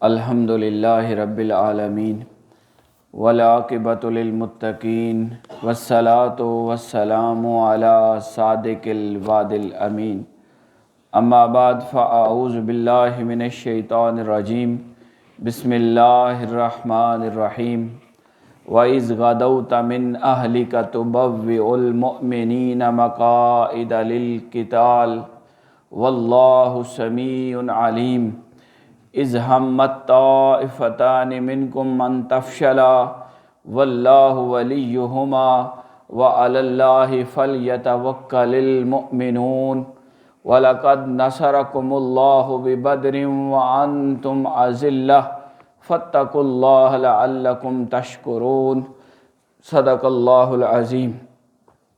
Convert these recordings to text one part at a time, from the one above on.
الحمد للہ رب العالمین والعاقبۃ للمتقین والصلاۃ والسلام علی صادق الوعد الامین اما بعد فاعوذ باللہ من الشیطان الرجیم بسم اللہ الرحمن الرحیم وَإِذْ غَدَوْتَ مِنْ أَهْلِكَ تُبَوِّئُ الْمُؤْمِنِينَ مَقَاعِدَ لِلْقِتَالِ وَاللَّهُ سَمِيعٌ عَلِيمٌ اذ ہمت طائفتان منکم ان تفشلا واللہ ولیہما وعلی اللہ فلیتوکل المؤمنون ولقد نصرکم اللہ ببدر وانتم اذلہ فاتقوا اللہ لعلکم تشکرون صدق اللہ العظیم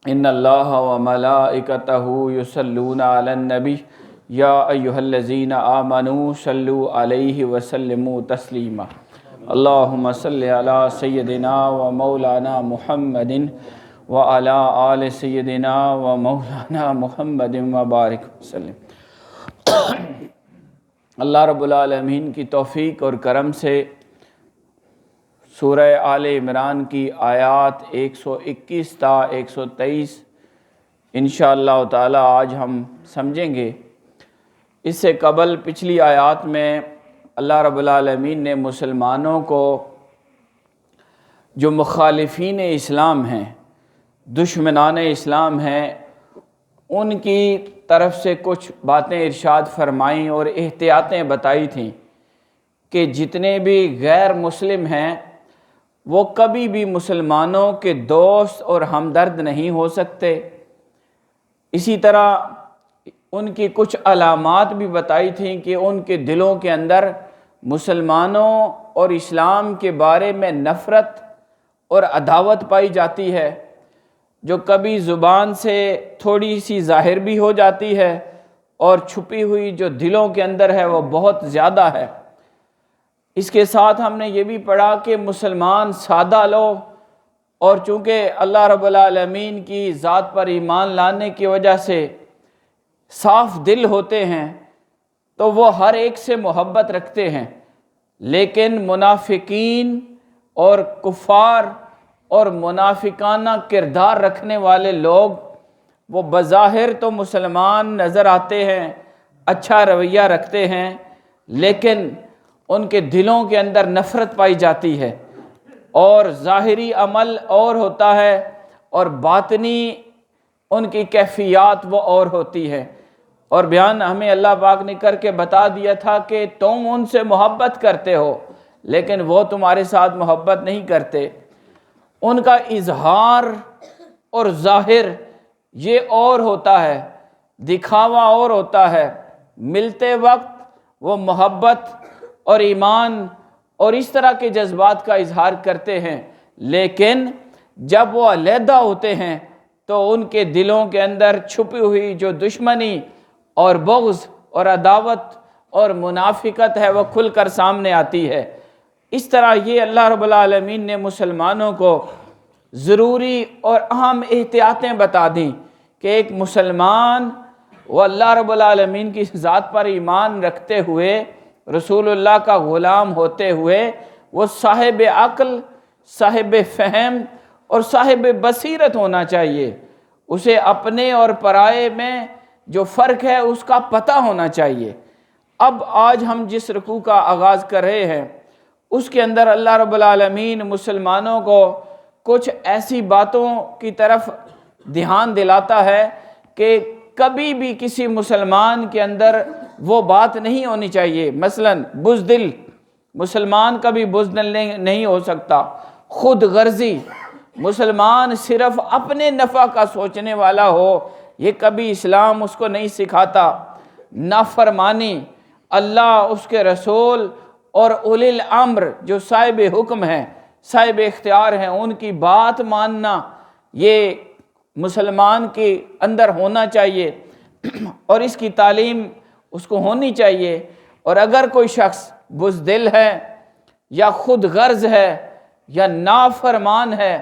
ان اللہ وملائکتہ یصلون علی النبی یا ایہا الذین آمنوا صلوا علیہ وسلموا تسلیما اللہم صلی علی سیدنا و مولانا محمد وعلی آل سیدنا و مولانا محمد وبارک وسلم۔ اللہ رب العالمین کی توفیق اور کرم سے سورہ آل عمران کی آیات 121 تا 123 انشاءاللہ تعالی آج ہم سمجھیں گے۔ اس سے قبل پچھلی آیات میں اللہ رب العالمین نے مسلمانوں کو جو مخالفین اسلام ہیں، دشمنان اسلام ہیں، ان کی طرف سے کچھ باتیں ارشاد فرمائیں اور احتیاطیں بتائی تھیں کہ جتنے بھی غیر مسلم ہیں وہ کبھی بھی مسلمانوں کے دوست اور ہمدرد نہیں ہو سکتے۔ اسی طرح ان کی کچھ علامات بھی بتائی تھیں کہ ان کے دلوں کے اندر مسلمانوں اور اسلام کے بارے میں نفرت اور عداوت پائی جاتی ہے، جو کبھی زبان سے تھوڑی سی ظاہر بھی ہو جاتی ہے اور چھپی ہوئی جو دلوں کے اندر ہے وہ بہت زیادہ ہے۔ اس کے ساتھ ہم نے یہ بھی پڑھا کہ مسلمان سادہ لوگ، اور چونکہ اللہ رب العالمین کی ذات پر ایمان لانے کی وجہ سے صاف دل ہوتے ہیں تو وہ ہر ایک سے محبت رکھتے ہیں، لیکن منافقین اور کفار اور منافقانہ کردار رکھنے والے لوگ وہ بظاہر تو مسلمان نظر آتے ہیں، اچھا رویہ رکھتے ہیں، لیکن ان کے دلوں کے اندر نفرت پائی جاتی ہے، اور ظاہری عمل اور ہوتا ہے اور باطنی ان کی کیفیات وہ اور ہوتی ہے۔ اور بیان ہمیں اللہ پاک نے کر کے بتا دیا تھا کہ تم ان سے محبت کرتے ہو لیکن وہ تمہارے ساتھ محبت نہیں کرتے۔ ان کا اظہار اور ظاہر یہ اور ہوتا ہے، دکھاوا اور ہوتا ہے، ملتے وقت وہ محبت اور ایمان اور اس طرح کے جذبات کا اظہار کرتے ہیں، لیکن جب وہ علیحدہ ہوتے ہیں تو ان کے دلوں کے اندر چھپی ہوئی جو دشمنی اور بغض اور عداوت اور منافقت ہے وہ کھل کر سامنے آتی ہے۔ اس طرح یہ اللہ رب العالمین نے مسلمانوں کو ضروری اور اہم احتیاطیں بتا دیں کہ ایک مسلمان وہ اللہ رب العالمین کی ذات پر ایمان رکھتے ہوئے، رسول اللہ کا غلام ہوتے ہوئے، وہ صاحب عقل، صاحب فہم اور صاحب بصیرت ہونا چاہیے۔ اسے اپنے اور پرائے میں جو فرق ہے اس کا پتہ ہونا چاہیے۔ اب آج ہم جس رکوع کا آغاز کر رہے ہیں اس کے اندر اللہ رب العالمین مسلمانوں کو کچھ ایسی باتوں کی طرف دھیان دلاتا ہے کہ کبھی بھی کسی مسلمان کے اندر وہ بات نہیں ہونی چاہیے۔ مثلا بزدل، مسلمان کبھی بزدل نہیں ہو سکتا۔ خود غرضی، مسلمان صرف اپنے نفع کا سوچنے والا ہو، یہ کبھی اسلام اس کو نہیں سکھاتا۔ نافرمانی، اللہ، اس کے رسول اور اولی الامر جو صاحب حکم ہیں، صاحب اختیار ہیں، ان کی بات ماننا یہ مسلمان کے اندر ہونا چاہیے اور اس کی تعلیم اس کو ہونی چاہیے۔ اور اگر کوئی شخص بزدل ہے یا خود غرض ہے یا نافرمان ہے،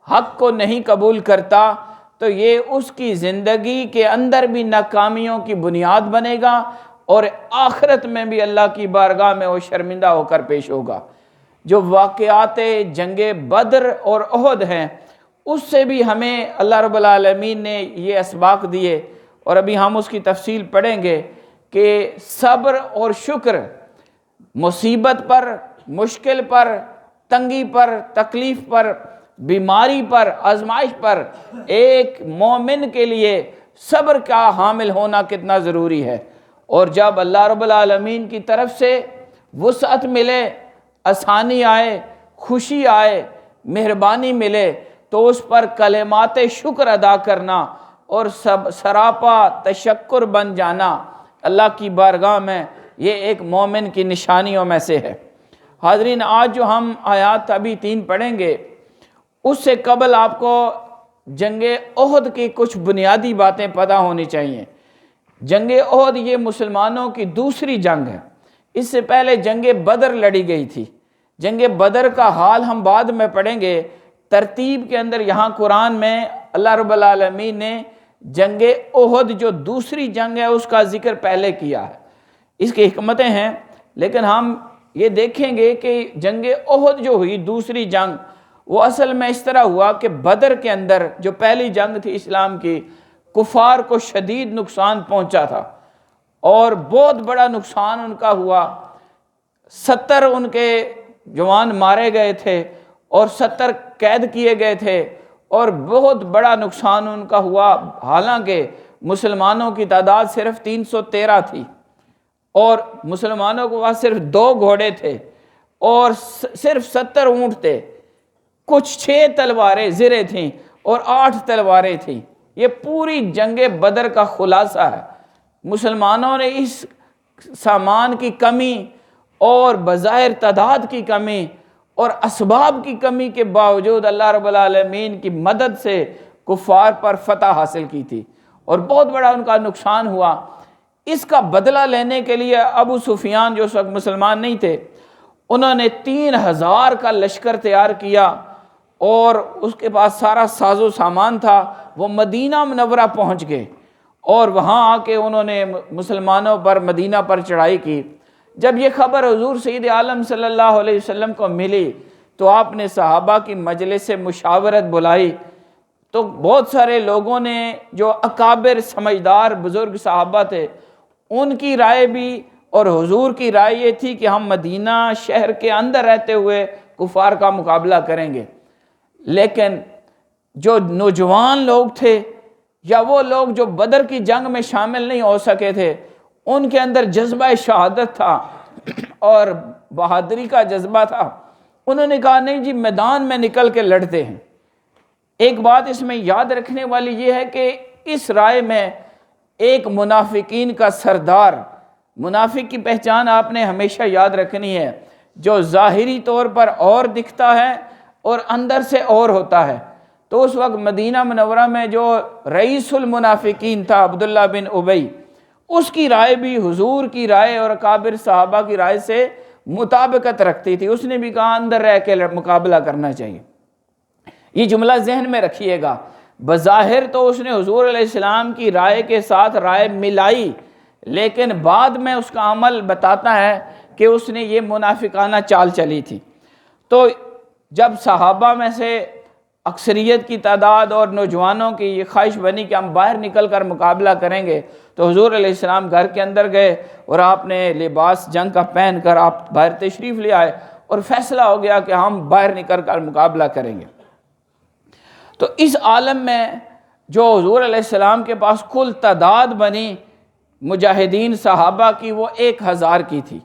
حق کو نہیں قبول کرتا، تو یہ اس کی زندگی کے اندر بھی ناکامیوں کی بنیاد بنے گا اور آخرت میں بھی اللہ کی بارگاہ میں وہ شرمندہ ہو کر پیش ہوگا۔ جو واقعات جنگ بدر اور احد ہیں اس سے بھی ہمیں اللہ رب العالمین نے یہ اسباق دیے، اور ابھی ہم اس کی تفصیل پڑھیں گے کہ صبر اور شکر مصیبت پر، مشکل پر، تنگی پر، تکلیف پر، بیماری پر، آزمائش پر ایک مومن کے لیے صبر کا حامل ہونا کتنا ضروری ہے۔ اور جب اللہ رب العالمین کی طرف سے وسعت ملے، آسانی آئے، خوشی آئے، مہربانی ملے، تو اس پر کلمات شکر ادا کرنا اور سراپا تشکر بن جانا اللہ کی بارگاہ میں، یہ ایک مومن کی نشانیوں میں سے ہے۔ حاضرین، آج جو ہم آیات ابھی 3 پڑھیں گے، اس سے قبل آپ کو جنگ احد کی کچھ بنیادی باتیں پتہ ہونی چاہیے۔ جنگ احد یہ مسلمانوں کی دوسری جنگ ہے۔ اس سے پہلے جنگ بدر لڑی گئی تھی۔ جنگ بدر کا حال ہم بعد میں پڑھیں گے۔ ترتیب کے اندر یہاں قرآن میں اللہ رب العالمین نے جنگ احد جو دوسری جنگ ہے اس کا ذکر پہلے کیا ہے۔ اس کی حکمتیں ہیں، لیکن ہم یہ دیکھیں گے کہ جنگ احد جو ہوئی دوسری جنگ، وہ اصل میں اس طرح ہوا کہ بدر کے اندر جو پہلی جنگ تھی اسلام کی، کفار کو شدید نقصان پہنچا تھا اور بہت بڑا نقصان ان کا ہوا۔ 70 ان کے جوان مارے گئے تھے اور 70 قید کیے گئے تھے، اور بہت بڑا نقصان ان کا ہوا۔ حالانکہ مسلمانوں کی تعداد صرف 313 تھی، اور مسلمانوں کے پاس صرف 2 گھوڑے تھے اور صرف 70 اونٹ تھے، کچھ 6 تلواریں زرے تھیں اور 8 تلواریں تھیں۔ یہ پوری جنگ بدر کا خلاصہ ہے۔ مسلمانوں نے اس سامان کی کمی اور بظاہر تعداد کی کمی اور اسباب کی کمی کے باوجود اللہ رب العالمین کی مدد سے کفار پر فتح حاصل کی تھی، اور بہت بڑا ان کا نقصان ہوا۔ اس کا بدلہ لینے کے لیے ابو سفیان جو اس وقت مسلمان نہیں تھے، انہوں نے 3000 کا لشکر تیار کیا، اور اس کے پاس سارا ساز و سامان تھا۔ وہ مدینہ منورہ پہنچ گئے اور وہاں آ کے انہوں نے مسلمانوں پر، مدینہ پر چڑھائی کی۔ جب یہ خبر حضور سید عالم صلی اللہ علیہ وسلم کو ملی تو آپ نے صحابہ کی مجلس سے مشاورت بلائی، تو بہت سارے لوگوں نے جو اکابر سمجھدار بزرگ صحابہ تھے ان کی رائے بھی، اور حضور کی رائے یہ تھی کہ ہم مدینہ شہر کے اندر رہتے ہوئے کفار کا مقابلہ کریں گے۔ لیکن جو نوجوان لوگ تھے یا وہ لوگ جو بدر کی جنگ میں شامل نہیں ہو سکے تھے، ان کے اندر جذبہ شہادت تھا اور بہادری کا جذبہ تھا۔ انہوں نے کہا نہیں جی، میدان میں نکل کے لڑتے ہیں۔ ایک بات اس میں یاد رکھنے والی یہ ہے کہ اس رائے میں ایک منافقین کا سردار، منافق کی پہچان آپ نے ہمیشہ یاد رکھنی ہے، جو ظاہری طور پر اور دکھتا ہے اور اندر سے اور ہوتا ہے۔ تو اس وقت مدینہ منورہ میں جو رئیس المنافقین تھا عبداللہ بن ابی، اس کی رائے بھی حضور کی رائے اور اکابر صحابہ کی رائے سے مطابقت رکھتی تھی۔ اس نے بھی کہا اندر رہ کے مقابلہ کرنا چاہیے۔ یہ جملہ ذہن میں رکھیے گا۔ بظاہر تو اس نے حضور علیہ السلام کی رائے کے ساتھ رائے ملائی، لیکن بعد میں اس کا عمل بتاتا ہے کہ اس نے یہ منافقانہ چال چلی تھی۔ تو جب صحابہ میں سے اکثریت کی تعداد اور نوجوانوں کی یہ خواہش بنی کہ ہم باہر نکل کر مقابلہ کریں گے، تو حضور علیہ السلام گھر کے اندر گئے اور آپ نے لباس جنگ کا پہن کر آپ باہر تشریف لے آئے، اور فیصلہ ہو گیا کہ ہم باہر نکل کر مقابلہ کریں گے۔ تو اس عالم میں جو حضور علیہ السلام کے پاس کل تعداد بنی مجاہدین صحابہ کی، وہ 1000 کی تھی۔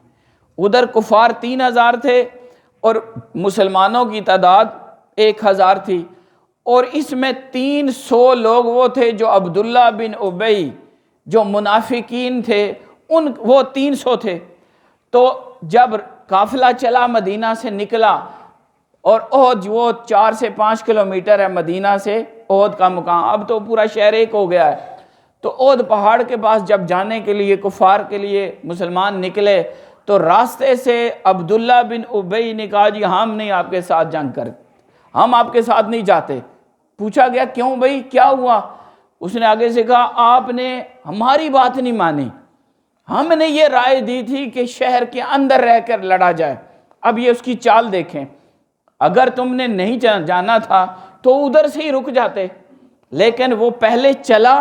ادھر کفار 3000 تھے اور مسلمانوں کی تعداد 1000 تھی، اور اس میں 300 لوگ وہ تھے جو عبداللہ بن ابی جو منافقین تھے، وہ 300 تھے۔ تو جب قافلہ چلا مدینہ سے نکلا، اور احد وہ 4 سے 5 کلومیٹر ہے مدینہ سے احد کا مقام، اب تو پورا شہر ایک ہو گیا ہے۔ تو احد پہاڑ کے پاس جب جانے کے لیے کفار کے لیے مسلمان نکلے، تو راستے سے عبداللہ بن ابی نے کہا جی ہم نہیں آپ کے ساتھ جنگ کرتے، ہم آپ کے ساتھ نہیں جاتے۔ پوچھا گیا کیوں بھائی، کیا ہوا؟ اس نے آگے سے کہا آپ نے ہماری بات نہیں مانی، ہم نے یہ رائے دی تھی کہ شہر کے اندر رہ کر لڑا جائے۔ اب یہ اس کی چال دیکھیں، اگر تم نے نہیں جانا تھا تو ادھر سے ہی رک جاتے، لیکن وہ پہلے چلا،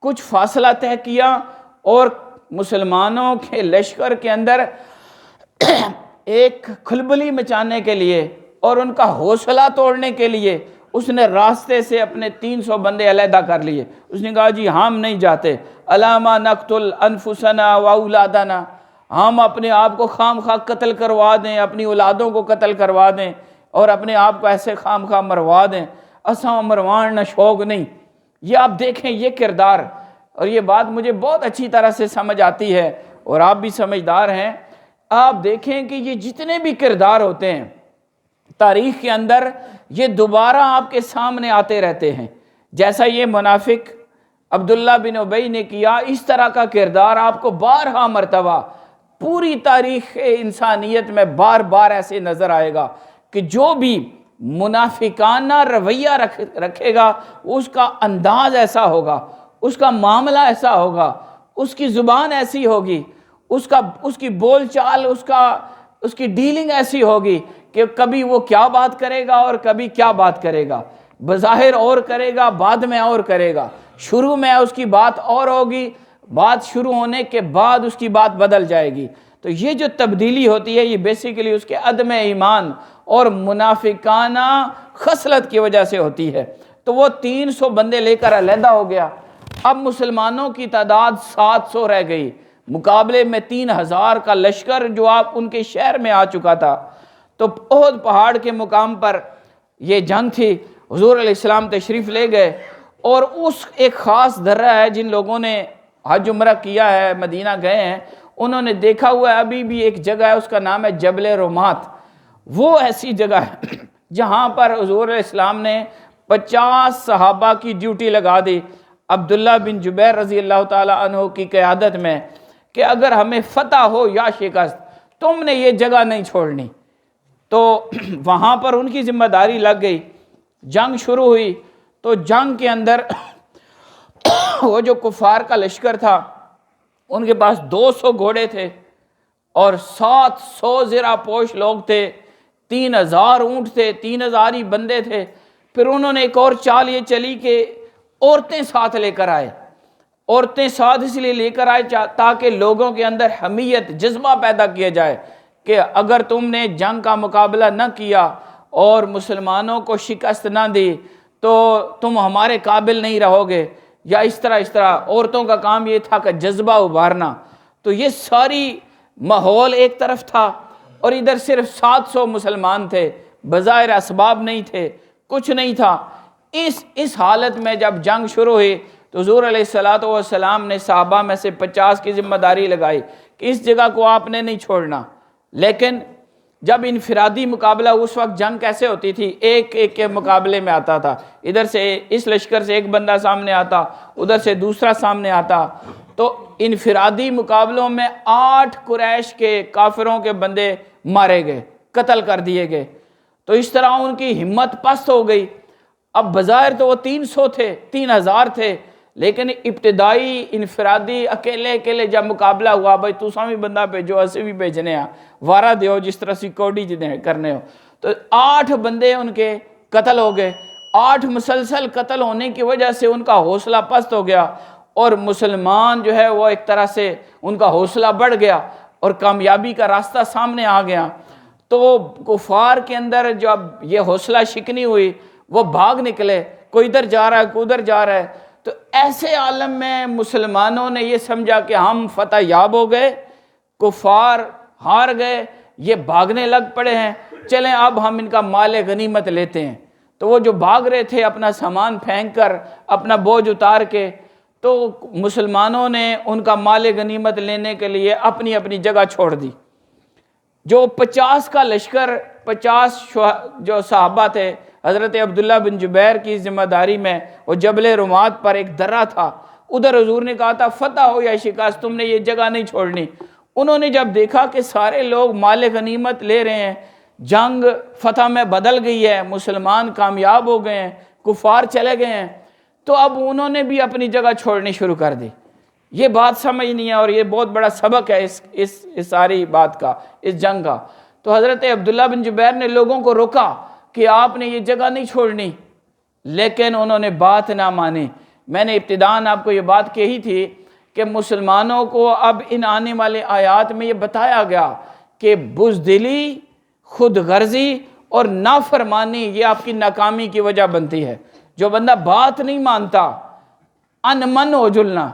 کچھ فاصلہ طے کیا، اور مسلمانوں کے لشکر کے اندر ایک کھلبلی مچانے کے لیے اور ان کا حوصلہ توڑنے کے لیے اس نے راستے سے اپنے 300 بندے علیحدہ کر لیے۔ اس نے کہا جی ہم نہیں جاتے، الاما نقتل انفسنا و اولادنا، ہم اپنے آپ کو خام خواہ قتل کروا دیں، اپنی اولادوں کو قتل کروا دیں اور اپنے آپ کو ایسے خام خواہ مروا دیں، اساں مروان نہ شوق نہیں۔ یہ آپ دیکھیں یہ کردار، اور یہ بات مجھے بہت اچھی طرح سے سمجھ آتی ہے اور آپ بھی سمجھدار ہیں۔ آپ دیکھیں کہ یہ جتنے بھی کردار ہوتے ہیں تاریخ کے اندر، یہ دوبارہ آپ کے سامنے آتے رہتے ہیں۔ جیسا یہ منافق عبداللہ بن ابی نے کیا، اس طرح کا کردار آپ کو بارہا مرتبہ پوری تاریخ انسانیت میں بار بار ایسے نظر آئے گا کہ جو بھی منافقانہ رویہ رکھے گا اس کا انداز ایسا ہوگا، اس کا معاملہ ایسا ہوگا، اس کی زبان ایسی ہوگی، اس کی بول چال، اس کی ڈیلنگ ایسی ہوگی کہ کبھی وہ کیا بات کرے گا اور کبھی کیا بات کرے گا، بظاہر اور کرے گا، بعد میں اور کرے گا، شروع میں اس کی بات اور ہوگی، بات شروع ہونے کے بعد اس کی بات بدل جائے گی۔ تو یہ جو تبدیلی ہوتی ہے یہ بیسیکلی اس کے عدم ایمان اور منافقانہ خصلت کی وجہ سے ہوتی ہے۔ تو وہ 300 بندے لے کر علیحدہ ہو گیا۔ اب مسلمانوں کی تعداد 700 رہ گئی، مقابلے میں 3000 کا لشکر جو آپ ان کے شہر میں آ چکا تھا۔ تو احد پہاڑ کے مقام پر یہ جنگ تھی، حضور علیہ السلام تشریف لے گئے، اور اس ایک خاص درہ ہے، جن لوگوں نے حج عمرہ کیا ہے، مدینہ گئے ہیں، انہوں نے دیکھا ہوا ہے ابھی بھی ایک جگہ ہے، اس کا نام ہے جبل رمات۔ وہ ایسی جگہ ہے جہاں پر حضور علیہ السلام نے 50 صحابہ کی ڈیوٹی لگا دی عبداللہ بن جبیر رضی اللہ تعالیٰ عنہ کی قیادت میں، کہ اگر ہمیں فتح ہو یا شکست تم نے یہ جگہ نہیں چھوڑنی۔ تو وہاں پر ان کی ذمہ داری لگ گئی۔ جنگ شروع ہوئی تو جنگ کے اندر وہ جو کفار کا لشکر تھا ان کے پاس 200 گھوڑے تھے اور 700 زرہ پوش لوگ تھے، 3000 اونٹ تھے، 3000 ہی بندے تھے۔ پھر انہوں نے ایک اور چال یہ چلی کہ عورتیں ساتھ لے کر آئے۔ عورتیں ساتھ اس لیے لے کر آئے تاکہ لوگوں کے اندر حمیت، جذبہ پیدا کیا جائے کہ اگر تم نے جنگ کا مقابلہ نہ کیا اور مسلمانوں کو شکست نہ دی تو تم ہمارے قابل نہیں رہو گے، یا اس طرح عورتوں کا کام یہ تھا کہ جذبہ ابھارنا۔ تو یہ ساری ماحول ایک طرف تھا اور ادھر صرف 700 مسلمان تھے، بظاہر اسباب نہیں تھے، کچھ نہیں تھا۔ اس حالت میں جب جنگ شروع ہوئی تو حضور علیہ السلام نے صحابہ میں سے 50 کی ذمہ داری لگائی کہ اس جگہ کو آپ نے نہیں چھوڑنا۔ لیکن جب انفرادی مقابلہ، اس وقت جنگ کیسے ہوتی تھی، ایک ایک کے مقابلے میں آتا تھا، ادھر سے اس لشکر سے ایک بندہ سامنے آتا، ادھر سے دوسرا سامنے آتا۔ تو انفرادی مقابلوں میں 8 قریش کے کافروں کے بندے مارے گئے، قتل کر دیے گئے۔ تو اس طرح ان کی ہمت پست ہو گئی۔ اب بظاہر تو وہ 300 تھے، 3000 تھے، لیکن ابتدائی انفرادی اکیلے جب مقابلہ ہوا، بھائی تو سامی بندہ بھیجو، اسے بھی بھیجنے ہیں، وارہ دیو جس طرح سیکورٹی جتنے کرنے ہو۔ تو 8 بندے ان کے قتل ہو گئے۔ 8 مسلسل قتل ہونے کی وجہ سے ان کا حوصلہ پست ہو گیا، اور مسلمان جو ہے وہ ایک طرح سے ان کا حوصلہ بڑھ گیا اور کامیابی کا راستہ سامنے آ گیا۔ تو کفار کے اندر جب یہ حوصلہ شکنی ہوئی، وہ بھاگ نکلے، کوئی ادھر جا رہا ہے، کوئی ادھر جا رہا ہے۔ تو ایسے عالم میں مسلمانوں نے یہ سمجھا کہ ہم فتح یاب ہو گئے، کفار ہار گئے، یہ بھاگنے لگ پڑے ہیں، چلیں اب ہم ان کا مال غنیمت لیتے ہیں۔ تو وہ جو بھاگ رہے تھے اپنا سامان پھینک کر، اپنا بوجھ اتار کے، تو مسلمانوں نے ان کا مال غنیمت لینے کے لیے اپنی اپنی جگہ چھوڑ دی۔ جو 50 کا لشکر، 50 جو صحابہ تھے، حضرت عبداللہ بن جبیر کی ذمہ داری میں وہ جبل رمات پر ایک درہ تھا، ادھر حضور نے کہا تھا فتح ہو یا شکست تم نے یہ جگہ نہیں چھوڑنی۔ انہوں نے جب دیکھا کہ سارے لوگ مال غنیمت لے رہے ہیں، جنگ فتح میں بدل گئی ہے، مسلمان کامیاب ہو گئے ہیں، کفار چلے گئے ہیں، تو اب انہوں نے بھی اپنی جگہ چھوڑنی شروع کر دی۔ یہ بات سمجھنی ہے، اور یہ بہت بڑا سبق ہے اس ساری بات کا، اس جنگ کا۔ تو حضرت عبداللہ بن جبیر نے لوگوں کو روکا کہ آپ نے یہ جگہ نہیں چھوڑنی، لیکن انہوں نے بات نہ مانی۔ میں نے ابتداً آپ کو یہ بات کہی تھی کہ مسلمانوں کو اب ان آنے والے آیات میں یہ بتایا گیا کہ بزدلی، خود غرضی اور نافرمانی یہ آپ کی ناکامی کی وجہ بنتی ہے۔ جو بندہ بات نہیں مانتا، انمن ہو جلنا،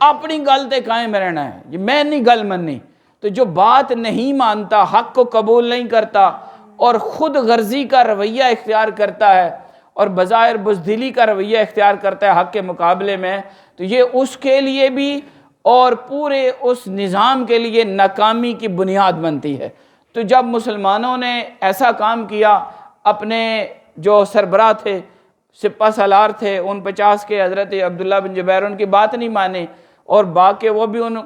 اپنی گل تے قائم رہنا ہے، یہ میں نہیں گل مننی، تو جو بات نہیں مانتا، حق کو قبول نہیں کرتا اور خود غرضی کا رویہ اختیار کرتا ہے اور بظاہر بزدلی کا رویہ اختیار کرتا ہے حق کے مقابلے میں، تو یہ اس کے لیے بھی اور پورے اس نظام کے لیے ناکامی کی بنیاد بنتی ہے۔ تو جب مسلمانوں نے ایسا کام کیا، اپنے جو سربراہ تھے، سپہ سالار تھے، ان 50 کے حضرت عبداللہ بن جبیر ان کی بات نہیں مانے، اور باقی وہ بھی ان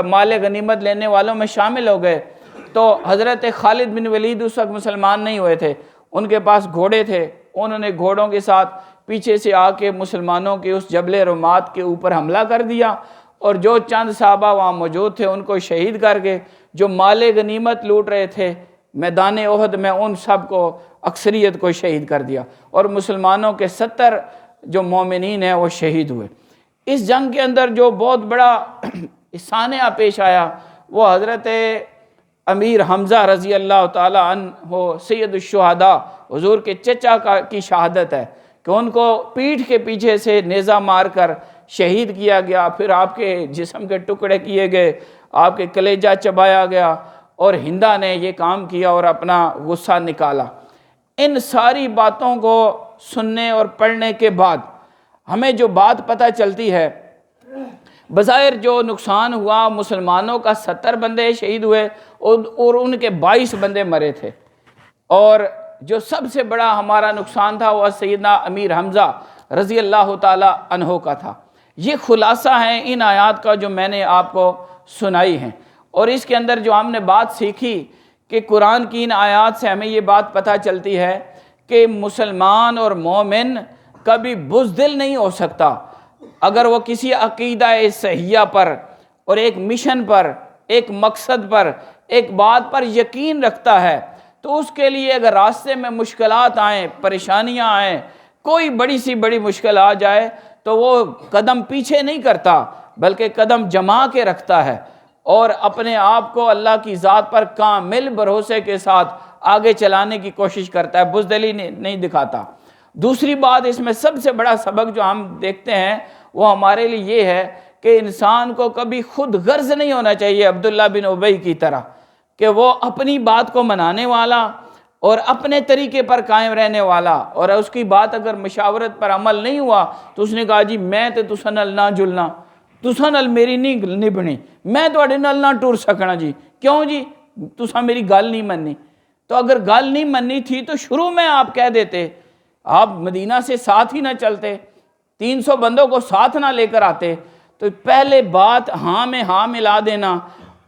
مال غنیمت لینے والوں میں شامل ہو گئے، تو حضرت خالد بن ولید اس وقت مسلمان نہیں ہوئے تھے، ان کے پاس گھوڑے تھے، انہوں نے گھوڑوں کے ساتھ پیچھے سے آ کے مسلمانوں کے اس جبل رومات کے اوپر حملہ کر دیا، اور جو چند صحابہ وہاں موجود تھے ان کو شہید کر کے، جو مال غنیمت لوٹ رہے تھے میدان احد میں، ان سب کو اکثریت کو شہید کر دیا، اور مسلمانوں کے 70 جو مومنین ہیں وہ شہید ہوئے۔ اس جنگ کے اندر جو بہت بڑا سانحہ پیش آیا وہ حضرت امیر حمزہ رضی اللہ تعالیٰ عنہ سید الشہداء، حضور کے چچا کی شہادت ہے کہ ان کو پیٹھ کے پیچھے سے نیزہ مار کر شہید کیا گیا، پھر آپ کے جسم کے ٹکڑے کیے گئے، آپ کے کلیجہ چبایا گیا، اور ہندا نے یہ کام کیا اور اپنا غصہ نکالا۔ ان ساری باتوں کو سننے اور پڑھنے کے بعد ہمیں جو بات پتہ چلتی ہے، بظاہر جو نقصان ہوا، مسلمانوں کا 70 بندے شہید ہوئے اور ان کے 22 بندے مرے تھے، اور جو سب سے بڑا ہمارا نقصان تھا وہ سیدنا امیر حمزہ رضی اللہ تعالیٰ عنہ کا تھا۔ یہ خلاصہ ہے ان آیات کا جو میں نے آپ کو سنائی ہیں، اور اس کے اندر جو ہم نے بات سیکھی کہ قرآن کی ان آیات سے ہمیں یہ بات پتہ چلتی ہے کہ مسلمان اور مومن کبھی بزدل نہیں ہو سکتا اگر وہ کسی عقیدہ صحیحہ پر اور ایک مشن پر، ایک مقصد پر، ایک بات پر یقین رکھتا ہے، تو اس کے لیے اگر راستے میں مشکلات آئیں، پریشانیاں آئیں، کوئی بڑی سی بڑی مشکل آ جائے تو وہ قدم پیچھے نہیں کرتا بلکہ قدم جما کے رکھتا ہے اور اپنے آپ کو اللہ کی ذات پر کامل بھروسے کے ساتھ آگے چلانے کی کوشش کرتا ہے، بزدلی نہیں دکھاتا۔ دوسری بات اس میں سب سے بڑا سبق جو ہم دیکھتے ہیں وہ ہمارے لیے یہ ہے کہ انسان کو کبھی خود غرض نہیں ہونا چاہیے عبداللہ بن ابی کی طرح، کہ وہ اپنی بات کو منانے والا اور اپنے طریقے پر قائم رہنے والا، اور اس کی بات اگر مشاورت پر عمل نہیں ہوا تو اس نے کہا جی میں تے تساں نال نہ جلنا، تساں نال میری نہیں نبھنی، میں تواڈے نال نہ ٹر سکنا جی، کیوں جی تساں میری گل نہیں مننی۔ تو اگر گل نہیں مننی تھی تو شروع میں آپ کہہ دیتے، آپ مدینہ سے ساتھ ہی نہ چلتے، 300 بندوں کو ساتھ نہ لے کر آتے، تو پہلے بات ہاں میں ہاں ملا دینا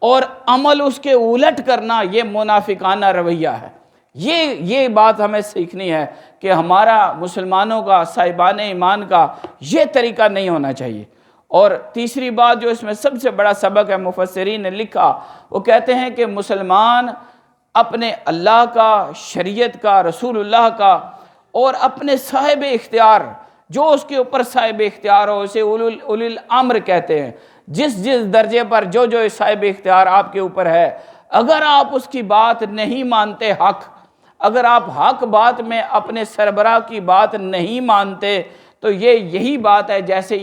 اور عمل اس کے الٹ کرنا یہ منافقانہ رویہ ہے۔ یہ بات ہمیں سیکھنی ہے کہ ہمارا مسلمانوں کا، صاحبان ایمان کا یہ طریقہ نہیں ہونا چاہیے۔ اور تیسری بات جو اس میں سب سے بڑا سبق ہے، مفسرین نے لکھا، وہ کہتے ہیں کہ مسلمان اپنے اللہ کا، شریعت کا، رسول اللہ کا اور اپنے صاحب اختیار، جو اس کے اوپر صاحب اختیار ہو، اسے اولی الامر کہتے ہیں، جس درجے پر جو صاحب اختیار آپ کے اوپر ہے، اگر آپ اس کی بات نہیں مانتے حق، اگر آپ حق بات میں اپنے سربراہ کی بات نہیں مانتے، تو یہی بات ہے جیسے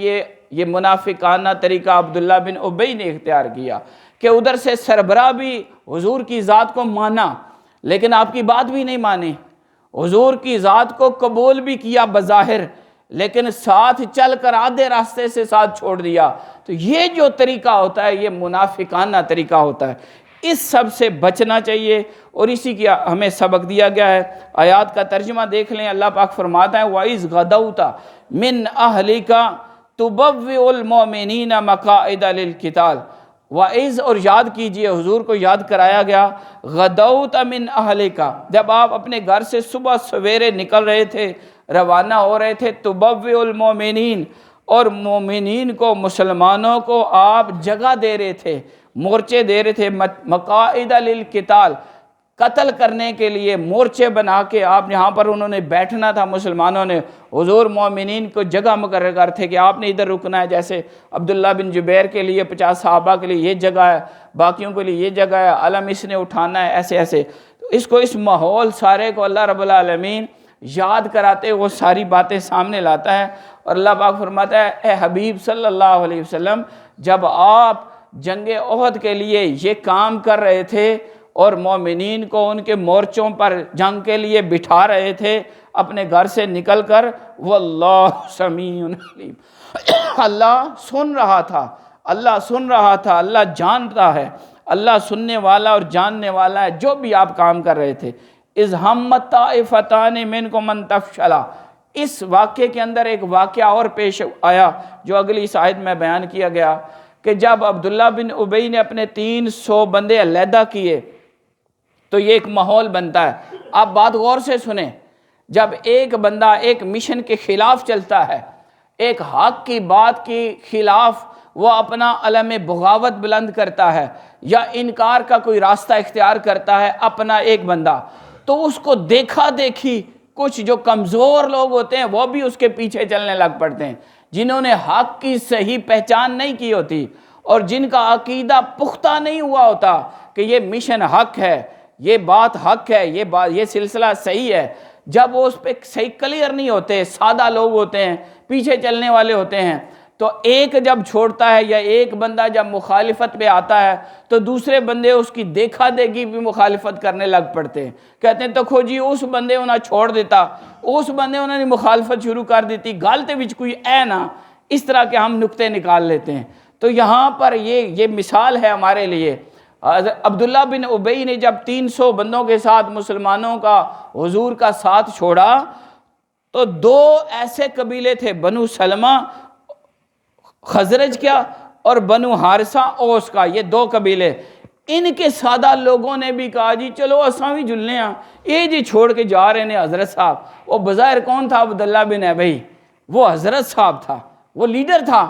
یہ منافقانہ طریقہ عبداللہ بن ابی نے اختیار کیا کہ ادھر سے سربراہ بھی حضور کی ذات کو مانا لیکن آپ کی بات بھی نہیں مانی، حضور کی ذات کو قبول بھی کیا بظاہر لیکن ساتھ چل کر آدھے راستے سے ساتھ چھوڑ دیا۔ تو یہ جو طریقہ ہوتا ہے یہ منافقانہ طریقہ ہوتا ہے، اس سب سے بچنا چاہیے، اور اسی کی ہمیں سبق دیا گیا ہے۔ آیات کا ترجمہ دیکھ لیں، اللہ پاک فرماتا ہے وَإِذْ غَدَوْتَ مِنْ أَهْلِكَ تُبَوِّئُ الْمُؤْمِنِينَ مَقَاعِدَ لِلْقِتَالِ، وَإِذْ اور یاد کیجئے، حضور کو یاد کرایا گیا، غدوت من اہلکا، جب آپ اپنے گھر سے صبح سویرے نکل رہے تھے، روانہ ہو رہے تھے، تبوئ المؤمنین، اور مومنین کو، مسلمانوں کو آپ جگہ دے رہے تھے، مورچے دے رہے تھے، مقاعد للقتال، قتل کرنے کے لیے مورچے بنا کے آپ یہاں پر انہوں نے بیٹھنا تھا۔ مسلمانوں نے حضور مومنین کو جگہ مقرر کرتے کہ آپ نے ادھر رکنا ہے، جیسے عبداللہ بن جبیر کے لیے 50 صحابہ کے لیے یہ جگہ ہے، باقیوں کے لیے یہ جگہ ہے، علم اس نے اٹھانا ہے، ایسے ایسے۔ اس ماحول سارے کو اللہ رب العالمین یاد کراتے وہ ساری باتیں سامنے لاتا ہے، اور اللہ پاک فرماتا ہے اے حبیب صلی اللہ علیہ وسلم، جب آپ جنگ احد کے لیے یہ کام کر رہے تھے اور مومنین کو ان کے مورچوں پر جنگ کے لیے بٹھا رہے تھے اپنے گھر سے نکل کر، واللہ سمیع علیم، اللہ سن رہا تھا، اللہ سن رہا تھا، اللہ جانتا ہے، اللہ سننے والا اور جاننے والا ہے جو بھی آپ کام کر رہے تھے۔ اذ ہمت طائفتان منکم ان تفشلا، اس واقعے کے اندر ایک واقعہ اور پیش آیا جو اگلی آیت میں بیان کیا گیا کہ جب عبداللہ بن ابی نے اپنے 300 بندے علیحدہ کیے تو یہ ایک ماحول بنتا ہے۔ آپ بات غور سے سنیں، جب ایک بندہ ایک مشن کے خلاف چلتا ہے، ایک حق کی بات کے خلاف وہ اپنا علم بغاوت بلند کرتا ہے یا انکار کا کوئی راستہ اختیار کرتا ہے اپنا ایک بندہ، تو اس کو دیکھا دیکھی کچھ جو کمزور لوگ ہوتے ہیں وہ بھی اس کے پیچھے چلنے لگ پڑتے ہیں، جنہوں نے حق کی صحیح پہچان نہیں کی ہوتی اور جن کا عقیدہ پختہ نہیں ہوا ہوتا کہ یہ مشن حق ہے، یہ بات حق ہے، یہ سلسلہ صحیح ہے، جب وہ اس پہ صحیح کلیئر نہیں ہوتے، سادہ لوگ ہوتے ہیں، پیچھے چلنے والے ہوتے ہیں، تو ایک جب چھوڑتا ہے یا ایک بندہ جب مخالفت پہ آتا ہے تو دوسرے بندے اس کی دیکھا دیکھی بھی مخالفت کرنے لگ پڑتے ہیں، کہتے ہیں تو کھو جی اس بندے انہیں چھوڑ دیتا، اس بندے انہوں نے مخالفت شروع کر دیتی، گالتے وچ کوئی اے نا، اس طرح کے ہم نکتے نکال لیتے ہیں۔ تو یہاں پر یہ مثال ہے ہمارے لیے۔ عبداللہ بن ابی نے جب 300 بندوں کے ساتھ مسلمانوں کا، حضور کا ساتھ چھوڑا تو 2 ایسے قبیلے تھے، بنو سلمہ خزرج کیا اور بنو حارثہ اوس کا، یہ 2 قبیلے، ان کے سادہ لوگوں نے بھی کہا جی چلو اساں بھی جلنے ہیں، یہ جی چھوڑ کے جا رہے ہیں حضرت صاحب۔ وہ بظاہر کون تھا؟ عبداللہ بن ابی، وہ حضرت صاحب تھا، وہ لیڈر تھا،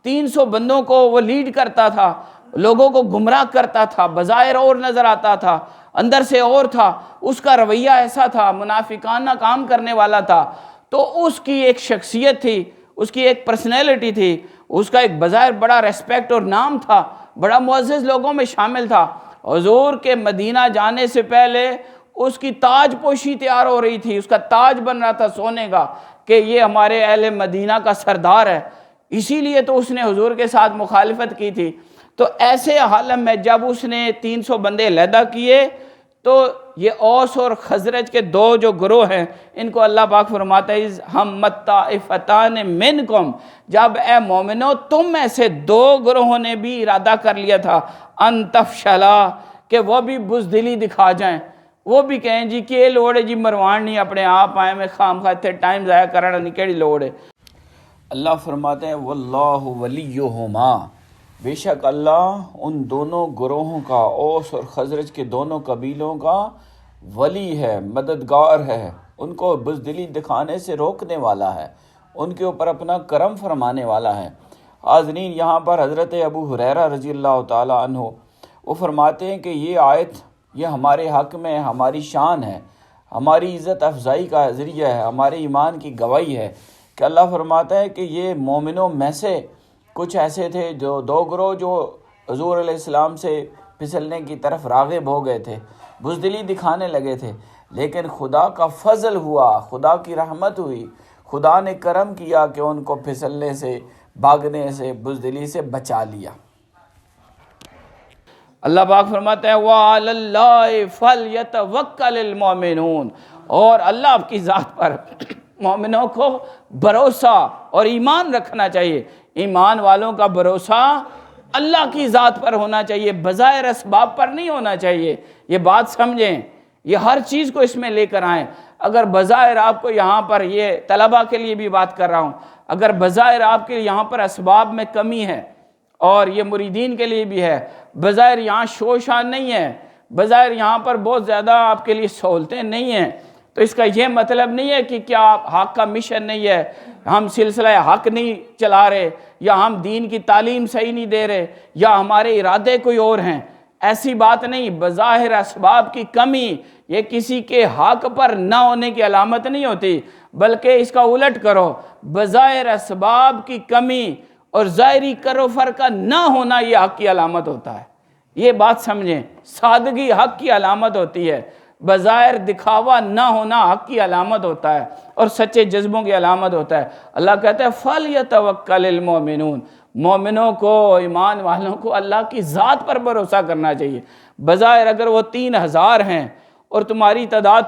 300 بندوں کو وہ لیڈ کرتا تھا، لوگوں کو گمراہ کرتا تھا، بظاہر اور نظر آتا تھا، اندر سے اور تھا، اس کا رویہ ایسا تھا، منافقانہ کام کرنے والا تھا۔ تو اس کی ایک شخصیت تھی، اس کی ایک پرسنالٹی تھی، اس کا ایک بظاہر بڑا ریسپیکٹ اور نام تھا، بڑا معزز لوگوں میں شامل تھا۔ حضور کے مدینہ جانے سے پہلے اس کی تاج پوشی تیار ہو رہی تھی، اس کا تاج بن رہا تھا سونے کا کہ یہ ہمارے اہل مدینہ کا سردار ہے، اسی لیے تو اس نے حضور کے ساتھ مخالفت کی تھی۔ تو ایسے حالم میں جب اس نے 300 بندے علیحدہ کیے تو یہ اوس اور خزرج کے 2 جو گروہ ہیں ان کو اللہ پاک فرماتا ہے ہمت طائفتان منکم، جب اے مومنو تم میں سے 2 گروہوں نے بھی ارادہ کر لیا تھا ان تفشلا، کہ وہ بھی بزدلی دکھا جائیں، وہ بھی کہیں جی کہ یہ لوڑ ہے جی مروان نہیں اپنے آپ آئے میں خام خواہ تھے ٹائم ضائع کرنا نہیں کیڑی لوڑ ہے۔ اللہ فرماتے ہیں واللہ ولیہما، بے شک اللہ ان دونوں گروہوں کا، اوس اور خزرج کے دونوں قبیلوں کا ولی ہے، مددگار ہے، ان کو بزدلی دکھانے سے روکنے والا ہے، ان کے اوپر اپنا کرم فرمانے والا ہے۔ حاضرین، یہاں پر حضرت ابو ہریرہ رضی اللہ تعالیٰ عنہ وہ فرماتے ہیں کہ یہ آیت یہ ہمارے حق میں ہماری شان ہے، ہماری عزت افزائی کا ذریعہ ہے، ہمارے ایمان کی گواہی ہے کہ اللہ فرماتا ہے کہ یہ مومنوں میں سے کچھ ایسے تھے جو 2 گروہ جو حضور علیہ السلام سے پھسلنے کی طرف راغب ہو گئے تھے، بزدلی دکھانے لگے تھے، لیکن خدا کا فضل ہوا، خدا کی رحمت ہوئی، خدا نے کرم کیا کہ ان کو پھسلنے سے، بھاگنے سے، بزدلی سے بچا لیا۔ اللہ پاک فرماتا ہے وَعَلَى اللَّهِ فَلْيَتَوَكَّلِ الْمُؤْمِنُونَ، اور اللہ کی ذات پر مومنوں کو بھروسہ اور ایمان رکھنا چاہیے۔ ایمان والوں کا بھروسہ اللہ کی ذات پر ہونا چاہیے، بظاہر اسباب پر نہیں ہونا چاہیے۔ یہ بات سمجھیں، یہ ہر چیز کو اس میں لے کر آئیں۔ اگر بظاہر آپ کو یہاں پر، یہ طلبہ کے لیے بھی بات کر رہا ہوں، اگر بظاہر آپ کے یہاں پر اسباب میں کمی ہے اور یہ مریدین کے لیے بھی ہے، بظاہر یہاں شو شان نہیں ہے، بظاہر یہاں پر بہت زیادہ آپ کے لیے سہولتیں نہیں ہیں، تو اس کا یہ مطلب نہیں ہے کہ کیا حق کا مشن نہیں ہے، ہم سلسلہ حق نہیں چلا رہے، یا ہم دین کی تعلیم صحیح نہیں دے رہے، یا ہمارے ارادے کوئی اور ہیں۔ ایسی بات نہیں۔ بظاہر اسباب کی کمی یہ کسی کے حق پر نہ ہونے کی علامت نہیں ہوتی، بلکہ اس کا الٹ کرو، بظاہر اسباب کی کمی اور ظاہری کر و فر کا نہ ہونا یہ حق کی علامت ہوتا ہے۔ یہ بات سمجھیں، سادگی حق کی علامت ہوتی ہے، بظاہر دکھاوا نہ ہونا حق کی علامت ہوتا ہے اور سچے جذبوں کی علامت ہوتا ہے۔ اللہ کہتا ہے فَلْيَتَوَكَّلِ الْمُؤْمِنُونَ، مومنوں کو، ایمان والوں کو اللہ کی ذات پر بھروسہ کرنا چاہیے۔ بظاہر اگر وہ 3000 ہیں اور تمہاری تعداد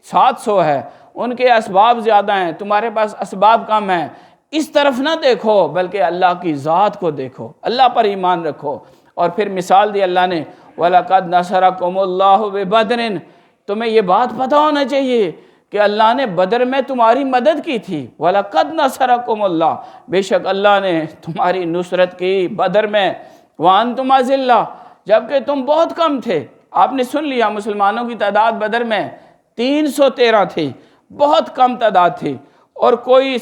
700 ہے، ان کے اسباب زیادہ ہیں، تمہارے پاس اسباب کم ہیں، اس طرف نہ دیکھو بلکہ اللہ کی ذات کو دیکھو، اللہ پر ایمان رکھو۔ اور پھر مثال دی اللہ نے وَلَقَدْ نَصَرَكُمُ اللَّهُ بِبَدْرٍ، تمہیں یہ بات پتہ ہونا چاہیے کہ اللہ نے بدر میں تمہاری مدد کی تھی۔ وَلَقَدْ نَصَرَكُمُ اللَّهُ، بے شک اللہ نے تمہاری نصرت کی بدر میں، وَأَنْتُمْ أَذِلَّةٌ، جبکہ تم بہت کم تھے۔ آپ نے سن لیا مسلمانوں کی تعداد بدر میں 313 تھی، بہت کم تعداد تھی، اور کوئی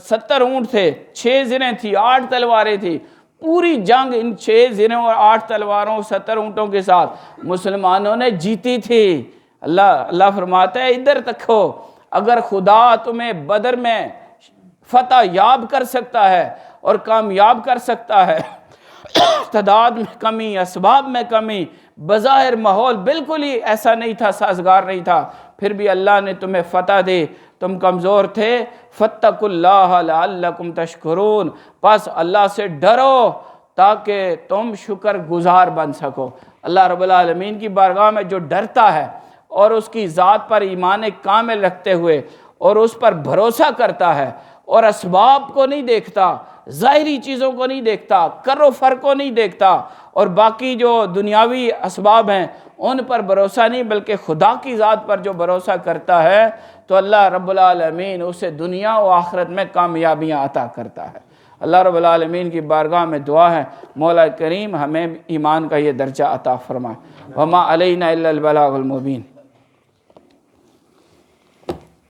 70 اونٹ تھے، 6 زریں تھی، 8 تلواریں تھی۔ پوری جنگ ان 6 زروں اور 8 تلواروں 70 اونٹوں کے ساتھ مسلمانوں نے جیتی تھی۔ اللہ فرماتا ہے ادھر تکو، اگر خدا تمہیں بدر میں فتح یاب کر سکتا ہے اور کامیاب کر سکتا ہے، تعداد میں کمی، اسباب میں کمی، بظاہر ماحول بالکل ہی ایسا نہیں تھا، سازگار نہیں تھا، پھر بھی اللہ نے تمہیں فتح دے، تم کمزور تھے، فَاتَّقُوا اللَّهَ لَعَلَّكُمْ تَشْكُرُونَ، پس اللہ سے ڈرو تاکہ تم شکر گزار بن سکو۔ اللہ رب العالمین کی بارگاہ میں جو ڈرتا ہے اور اس کی ذات پر ایمان کامل رکھتے ہوئے اور اس پر بھروسہ کرتا ہے اور اسباب کو نہیں دیکھتا، ظاہری چیزوں کو نہیں دیکھتا، کر و فر کو نہیں دیکھتا، اور باقی جو دنیاوی اسباب ہیں ان پر بھروسہ نہیں بلکہ خدا کی ذات پر جو بھروسہ کرتا ہے، تو اللہ رب العالمین اسے دنیا و آخرت میں کامیابیاں عطا کرتا ہے۔ اللہ رب العالمین کی بارگاہ میں دعا ہے مولا کریم ہمیں ایمان کا یہ درجہ عطا فرمائے۔ وما علینا الا البلاغ المبین۔